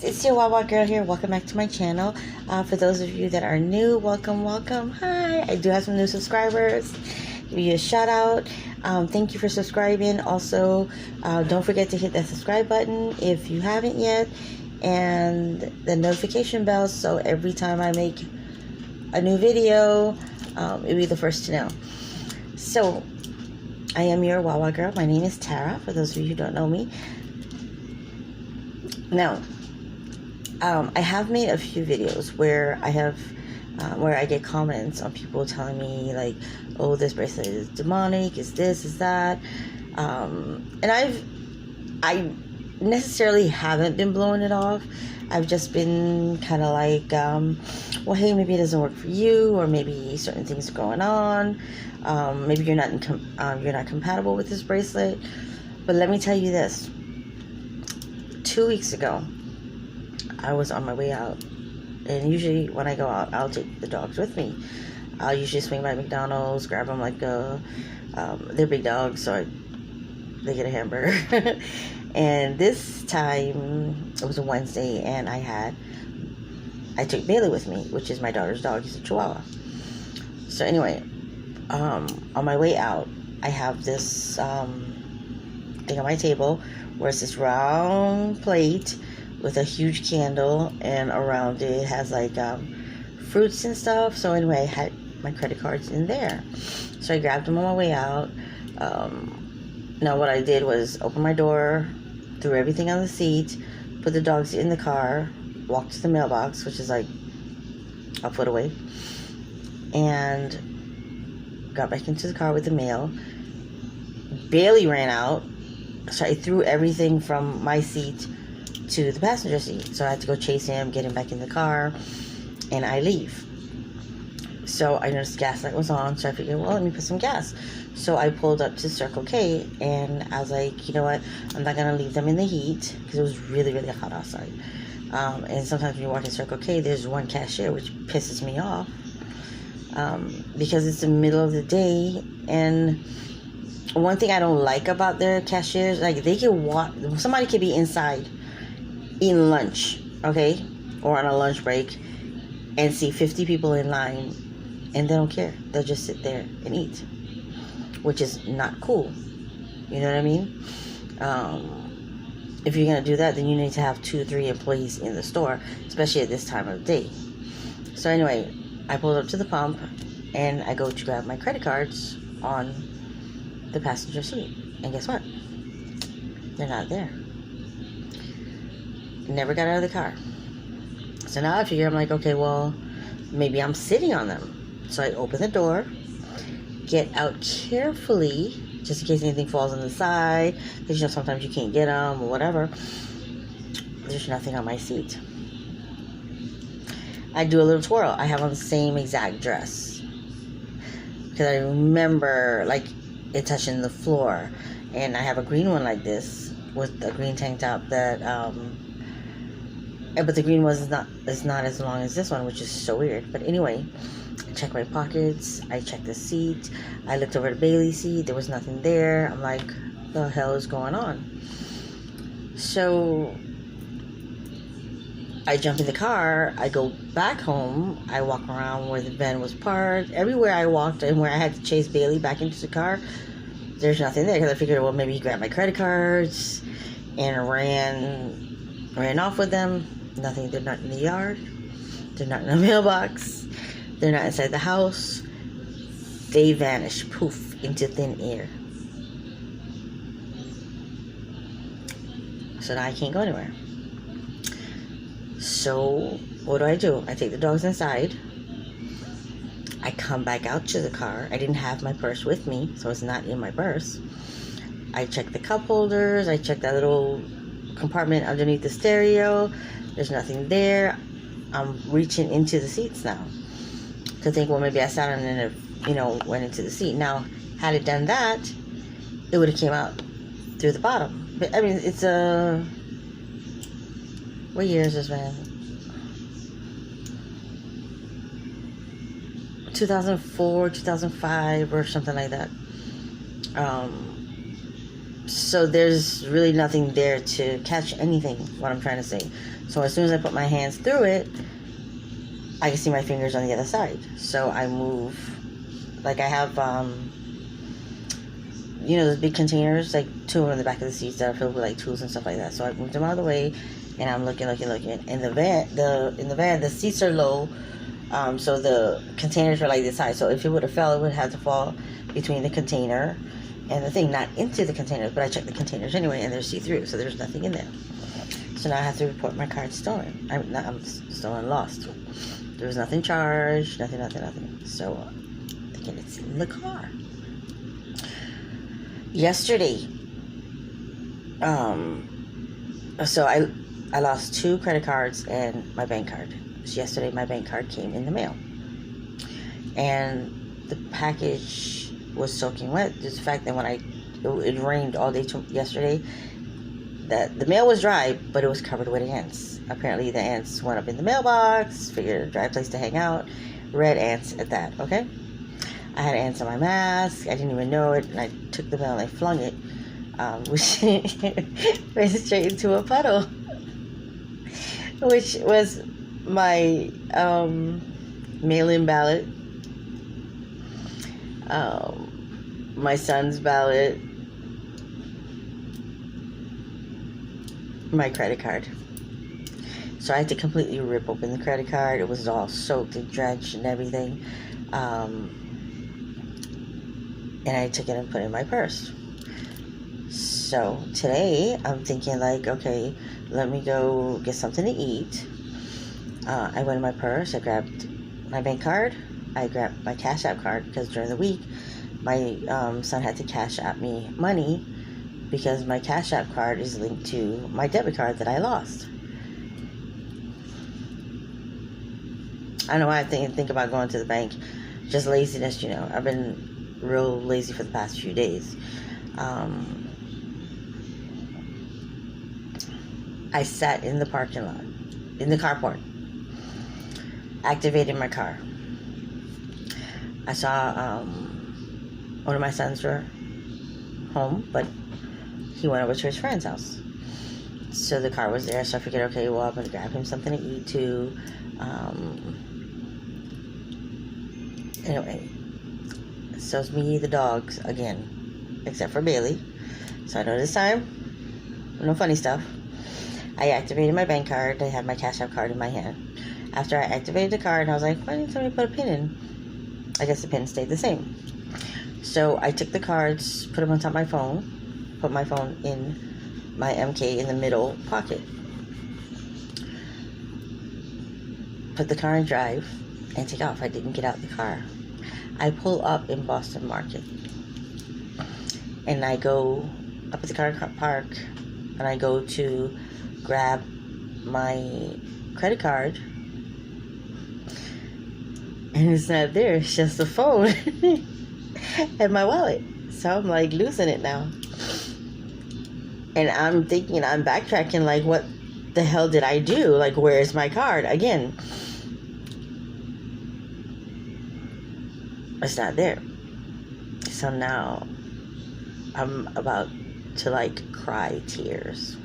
it's your Wawa girl here. Welcome back to my channel. For those of you that are new, welcome. Hi, I do have some new subscribers. Give you a shout out. Thank you for subscribing. Also, don't forget to hit that subscribe button if you haven't yet, and the notification bell, so every time I make a new video, you'll be the first to know. So, I am your Wawa girl. My name is Tara, for those of you who don't know me. Now, I have made a few videos where I have, where I get comments on people telling me like, oh, this bracelet is demonic, is this, is that, and I necessarily haven't been blowing it off. I've just been kind of like, well, hey, maybe it doesn't work for you, or maybe certain things are going on. Maybe you're not compatible with this bracelet. But let me tell you this. 2 weeks ago, I was on my way out, and usually when I go out, I'll take the dogs with me. I'll usually swing by McDonald's, grab them like they're big dogs, so they get a hamburger. And this time, it was a Wednesday, and I took Bailey with me, which is my daughter's dog. He's a Chihuahua. So anyway, on my way out, I have this thing on my table where it's this round plate with a huge candle, and around it has like fruits and stuff. So anyway, I had my credit cards in there, so I grabbed them on my way out. Now what I did was open my door, threw everything on the seat, put the dogs in the car, walked to the mailbox, which is like a foot away, and got back into the car with the mail. Bailey ran out, so I threw everything from my seat to the passenger seat. So I had to go chase him, get him back in the car, and I leave. So I noticed the gas light was on, so I figured, well, let me put some gas. So I pulled up to Circle K, and I was like, you know what, I'm not going to leave them in the heat, because it was really, really hot outside. And sometimes when you walk in Circle K, there's one cashier, which pisses me off, because it's the middle of the day. And one thing I don't like about their cashiers, like, they can walk, somebody could be inside eating lunch, okay, or on a lunch break, and see 50 people in line, and they don't care. They'll just sit there and eat, which is not cool. You know what I mean? If you're gonna do that, then you need to have 2 or 3 employees in the store, especially at this time of the day. So anyway, I pulled up to the pump, and I go to grab my credit cards on the passenger seat, and guess what? They're not there. Never got out of the car. So now I figure, I'm like, okay, well, maybe I'm sitting on them. So I open the door, get out carefully, just in case anything falls on the side, because, you know, sometimes you can't get them or whatever. There's nothing on my seat. I do a little twirl. I have on the same exact dress, because I remember, like, it touching the floor. And I have a green one like this with a green tank top that but the green one is not as long as this one, which is so weird. But anyway, I checked my pockets, I checked the seat, I looked over the Bailey's seat, there was nothing there. I'm like, the hell is going on? So I jump in the car, I go back home, I walk around where the van was parked. Everywhere I walked and where I had to chase Bailey back into the car, there's nothing there, because I figured, well, maybe he grabbed my credit cards and ran off with them. Nothing. They're not in the yard, they're not in the mailbox, they're not inside the house. They vanished, poof, into thin air. So now I can't go anywhere. So what do? I take the dogs inside. I come back out to the car. I didn't have my purse with me, so it's not in my purse. I check the cup holders, I check that little compartment underneath the stereo. There's nothing there. I'm reaching into the seats now to think, well, maybe I sat on it and, you know, went into the seat. Now, had it done that, it would have came out through the bottom. But I mean, it's what year is this, man? 2004, 2005, or something like that. So there's really nothing there to catch anything, what I'm trying to say. So as soon as I put my hands through it, I can see my fingers on the other side. So I move, like I have, you know, those big containers, like 2 in the back of the seats that are filled with like tools and stuff like that. So I moved them out of the way, and I'm looking. In the van, the seats are low, so the containers are like this high. So if it would have fell, it would have to fall between the container and the thing, not into the containers. But I checked the containers anyway, and they're see-through, so there's nothing in there. So now I have to report my card stolen. I'm stolen, lost. There was nothing charged, nothing. So thinking it's in the car. Yesterday, so I lost 2 credit cards and my bank card. So yesterday my bank card came in the mail, and the package was soaking wet. Just the fact that when it rained all day yesterday, that the mail was dry, but it was covered with ants. Apparently the ants went up in the mailbox, figured a dry place to hang out. Red ants at that, okay? I had ants on my mask. I didn't even know it, and I took the mail and I flung it, which went straight into a puddle, which was my mail-in ballot, my son's ballot, my credit card. So I had to completely rip open the credit card. It was all soaked and drenched and everything. And I took it and put it in my purse. So today I'm thinking like, okay, let me go get something to eat. I went in my purse. I grabbed my bank card. I grabbed my Cash App card, because during the week my son had to Cash App me money, because my Cash App card is linked to my debit card that I lost. I don't know why I think about going to the bank. Just laziness, you know. I've been real lazy for the past few days. I sat in the parking lot, in the carport, activated my car. I saw one of my sons were home, but he went over to his friend's house. So the car was there, so I figured, okay, well, I'm going to grab him something to eat too. Anyway, so it's me, the dogs, again, except for Bailey. So I know this time, no funny stuff. I activated my bank card. I had my Cash App card in my hand. After I activated the card, I was like, why didn't somebody put a pin in? I guess the pin stayed the same. So I took the cards, put them on top of my phone, put my phone in my MK in the middle pocket, put the car in drive, and take off. I didn't get out the car. I pull up in Boston Market, and I go up at the car park, and I go to grab my credit card, and it's not there. It's just the phone and my wallet. So I'm like losing it now, and I'm thinking, I'm backtracking, like, what the hell did I do? Like, where's my card again? It's not there. So now I'm about to like cry tears.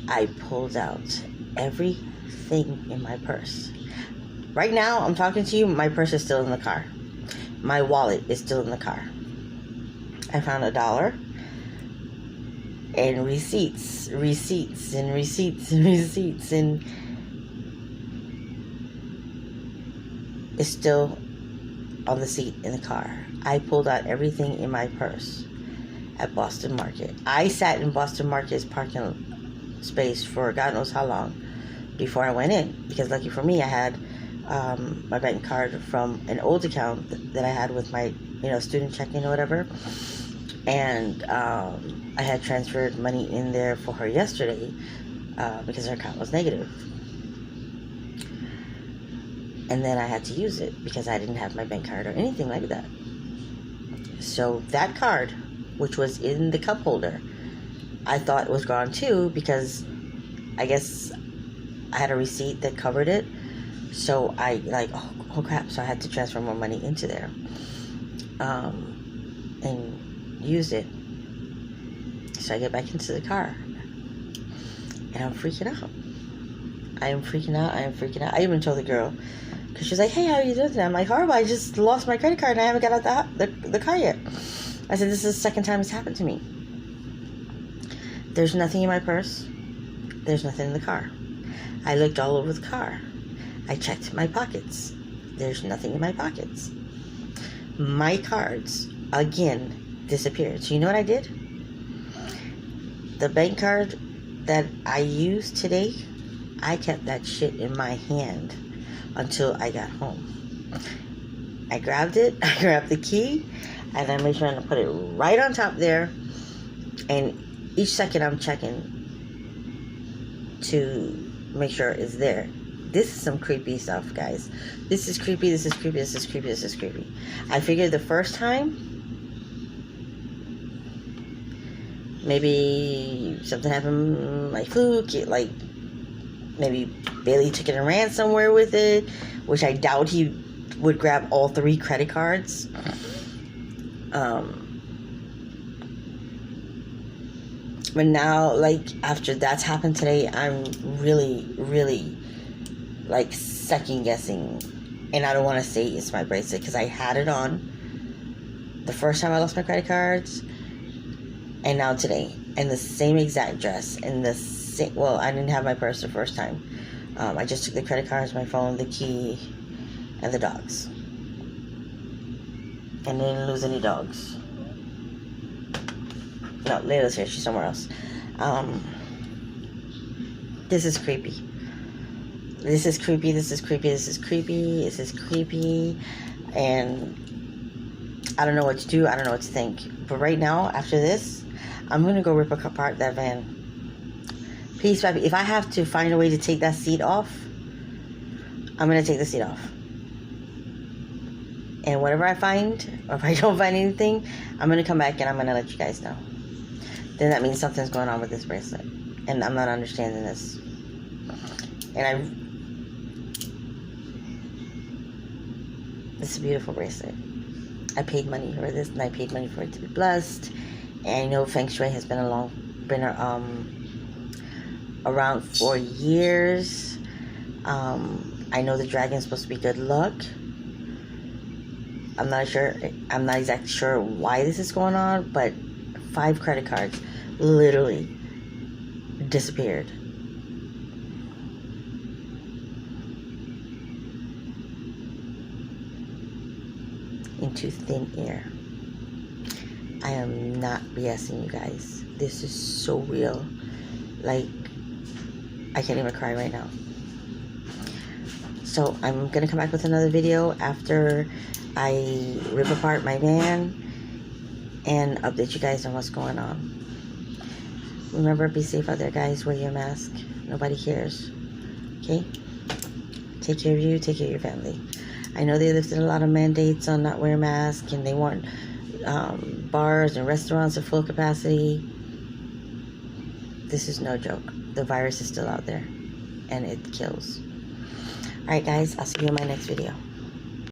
I pulled out everything in my purse. Right now I'm talking to you, my purse is still in the car. My wallet is still in the car. I found $1 and receipts, and is still on the seat in the car. I pulled out everything in my purse at Boston Market. I sat in Boston Market's parking space for God knows how long before I went in, because lucky for me, I had my bank card from an old account that I had with my, student checking or whatever, and I had transferred money in there for her yesterday because her account was negative. And then I had to use it because I didn't have my bank card or anything like that. So that card, which was in the cup holder, I thought it was gone too, because I guess I had a receipt that covered it. So I oh crap, so I had to transfer more money into there. and used it. So I get back into the car, and I'm freaking out. I am freaking out. I even told the girl, because she was like, hey, how are you doing today? I'm like, horrible. I just lost my credit card and I haven't got out the car yet. I said, this is the second time it's happened to me. There's nothing in my purse. There's nothing in the car. I looked all over the car. I checked my pockets. There's nothing in my pockets. My cards, again, disappeared. So you know what I did? The bank card that I used today, I kept that shit in my hand until I got home. I grabbed it, I grabbed the key, and I made sure to put it right on top there. And each second I'm checking to make sure it's there. This is some creepy stuff, guys. This is creepy, this is creepy, this is creepy, this is creepy. I figured the first time, maybe something happened, like fluke, like maybe Bailey took it and ran somewhere with it, which I doubt he would grab all 3 credit cards. But now, like, after that's happened today, I'm really, really, like, second guessing. And I don't want to say it's my bracelet, because I had it on the first time I lost my credit cards, and now today, and the same exact dress, and the same, well, I didn't have my purse the first time. I just took the credit cards, my phone, the key, and the dogs. And didn't lose any dogs. No, Layla's here. She's somewhere else. This is creepy. This is creepy. This is creepy. This is creepy. This is creepy. And I don't know what to do. I don't know what to think. But right now, after this, I'm going to go rip apart that van. Piece by piece. If I have to find a way to take that seat off, I'm going to take the seat off. And whatever I find, or if I don't find anything, I'm going to come back and I'm going to let you guys know. Then that means something's going on with this bracelet. And I'm not understanding this. And this is a beautiful bracelet. I paid money for this, and I paid money for it to be blessed. And I know Feng Shui has been around for years. I know the dragon's supposed to be good luck. I'm not exactly sure why this is going on, but 5 credit cards literally disappeared. Into thin air. I am not BSing you guys. This is so real. Like, I can't even cry right now. So I'm gonna come back with another video after I rip apart my van and update you guys on what's going on. Remember, be safe out there, guys. Wear your mask. Nobody cares. Okay? Take care of you. Take care of your family. I know they lifted a lot of mandates on not wearing masks, and they want bars and restaurants at full capacity. This is no joke. The virus is still out there, and it kills. Alright, guys. I'll see you in my next video.